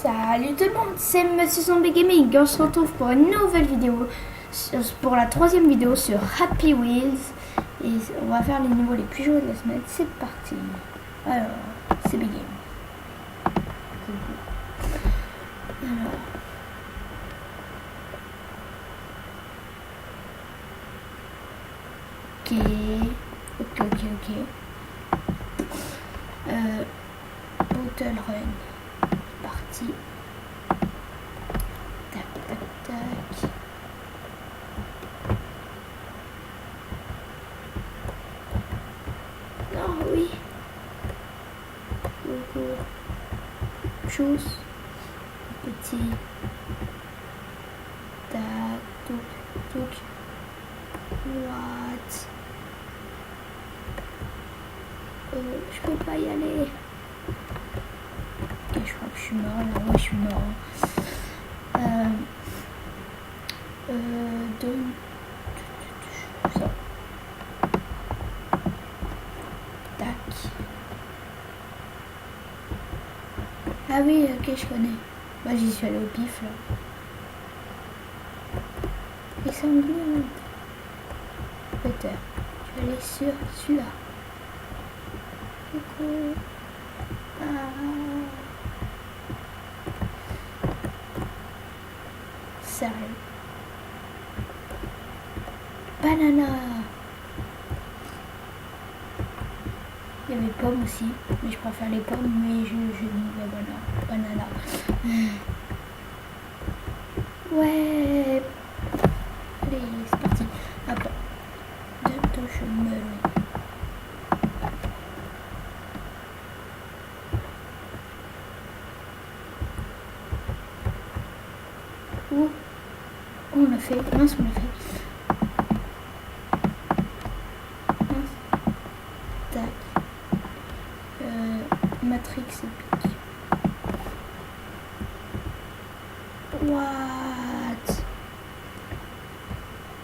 Salut tout le monde, c'est Monsieur Zombie Gaming. On se retrouve pour une nouvelle vidéo, pour la troisième vidéo sur Happy Wheels. Et on va faire les niveaux les plus joués de la semaine. C'est parti. Alors, c'est Big Game. Alors. Ok. Bottle Run. Parti. Tac. Non, oui. Go. Chose. Petit. Tac. Touk. What? Je peux pas y aller. Ok, je crois que je suis mort là. Ouais, je suis mort. Ça. Tac. Ah oui, ok, je connais. Moi, j'y suis allée au pif là. Et sanglante. Peter, je vais aller sur celui-là. Coucou. Sérieux. Banana. Il y avait pommes aussi, mais je préfère les pommes, mais je dis la banana. Ouais. Allez, c'est parti. Hop. De touche melon. Où on l'a fait. Mince, on l'a fait. Mince. Tac. Matrix épique. What?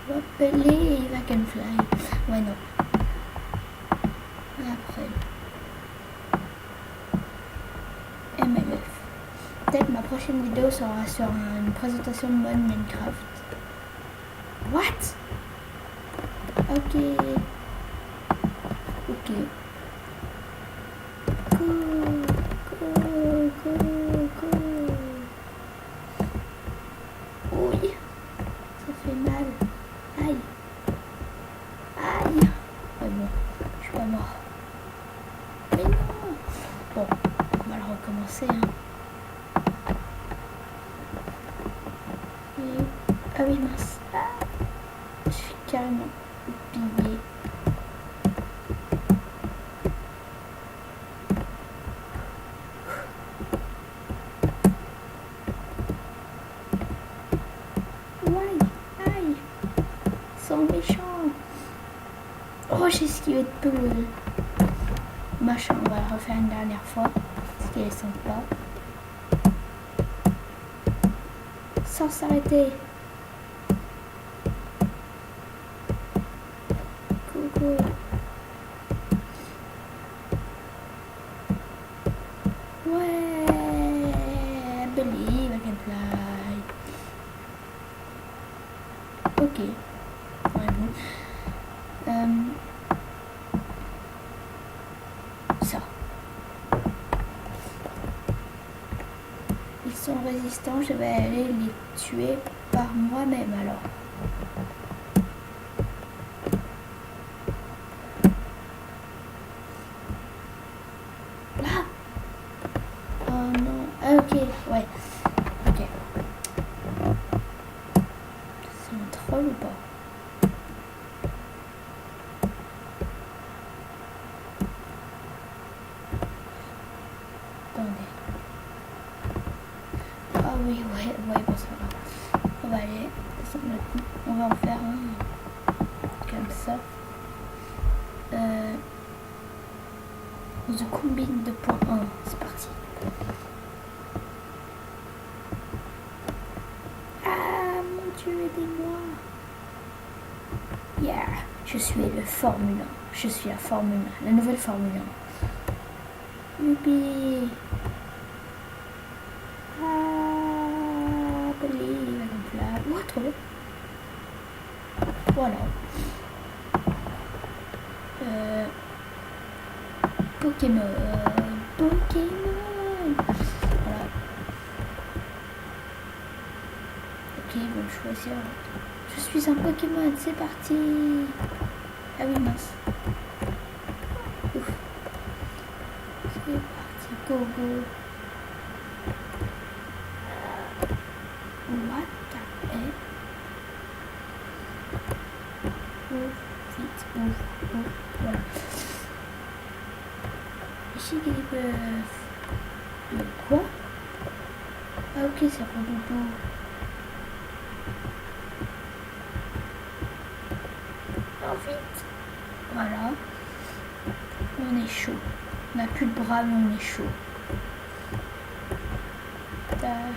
Appelez Dragonfly. Ouais, non. Après. MLF. Peut-être ma prochaine vidéo sera sur une présentation de mode Minecraft. What? Ok. Go. Oui. Ça fait mal. Aïe. Ouais, bon. Je suis pas mort. Mais non. Bon. On va le recommencer. Hein. Ah oui, mince. Je suis carrément oublié. Ouais, aïe. Ils sont méchants. Oh, j'ai esquivé de peu le machin. On va le refaire une dernière fois. Parce qu'il est sympa. Sans s'arrêter. Coucou. Ouais, believe I can fly. Ok. Ouais, bon. Ça. Ils sont résistants, je vais aller les tuer par moi-même alors. Là. Oh non. Ok, ouais. Ok. C'est un troll ou pas? Attendez. Ah oui, ouais, bon, ça va. On va aller. On va en faire un comme ça. The Combine 2.1. C'est parti. Ah mon Dieu, aidez-moi. Yeah. Je suis le Formule 1. Je suis la Formule 1. La nouvelle Formule 1. Youpi. Ah. trop. Voilà. Pokémon. Voilà. Ok, ils vont choisir. Je suis un Pokémon, c'est parti. Ah oui, mince. Ouf. C'est parti, go go. What the heck? Ouf, vite, ouf, voilà. Ici, le quoi? Ah ok, c'est Rododo. Oh vite. Voilà. On est chaud. On n'a plus de bras, mais on est chaud. Tac.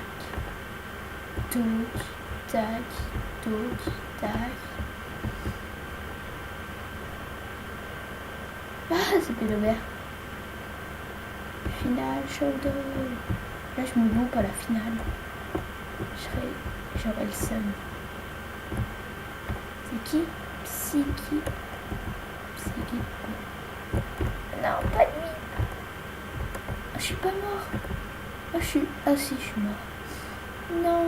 Touc. Tac. Touc. Tac. Ah, c'est pédobert. Finale, shoulder. Là, je me loupe à la finale. J'aurais le seum. C'est qui? Psyche. Non, pas lui. Je suis pas mort. Ah si, je suis mort. Non.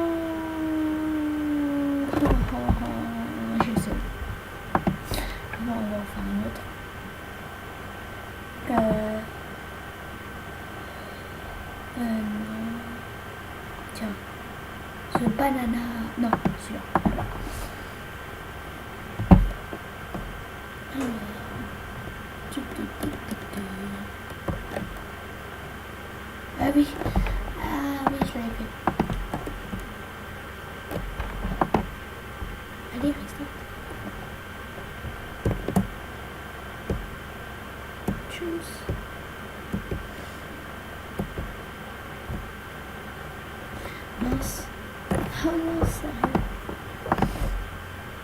J'ai le seum. Bon, on va en faire un autre. Non. Tiens. Ce banana. Non, celui-là. Ah oui. Ah oui, je l'avais fait. Allez, reste. Choose. Mince. Oh non, sérieux.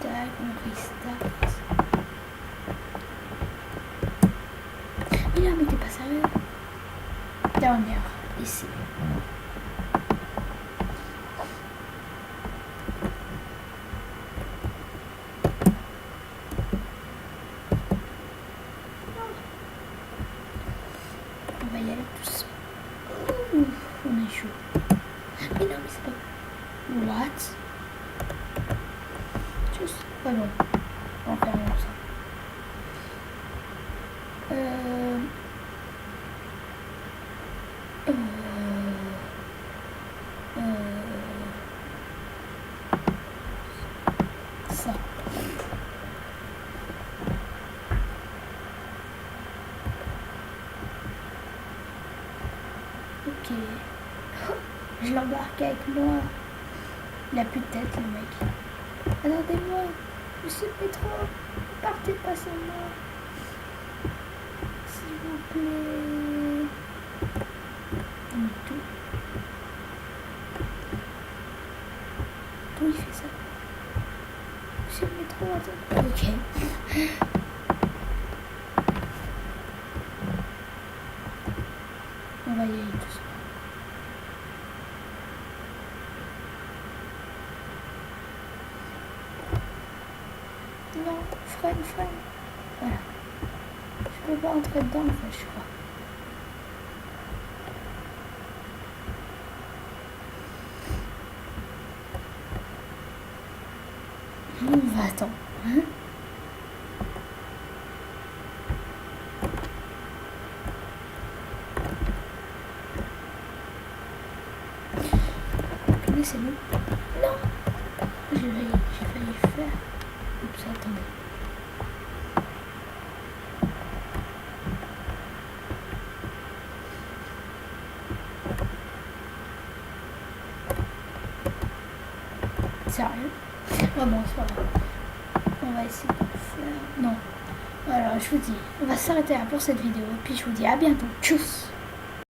Tac, on restart. Mais là, mais t'es pas sérieux. Dernière, ici. On va y aller tous. Ouh, on est chaud. Mais non, mais c'est pas... What? Juste... Ah bon. On va faire comme ça. Ça. Ok. Je l'embarque avec moi. Il a plus de tête, le mec. Attendez-moi. Monsieur Pétro, partez pas sans moi. S'il vous plaît. Tout. D'où il fait ça? Monsieur le métro, attends. Ok. On va y aller tous. Non, freine. Voilà. Je peux pas entrer dedans, en fait, je crois. On va attendre. Mais c'est bon. Non. J'ai failli faire. Oups, attendez. Sérieux? Oh bon, c'est pas grave. On va essayer de faire... Non. Alors, je vous dis, on va s'arrêter là pour cette vidéo. Puis je vous dis à bientôt. Tchuss!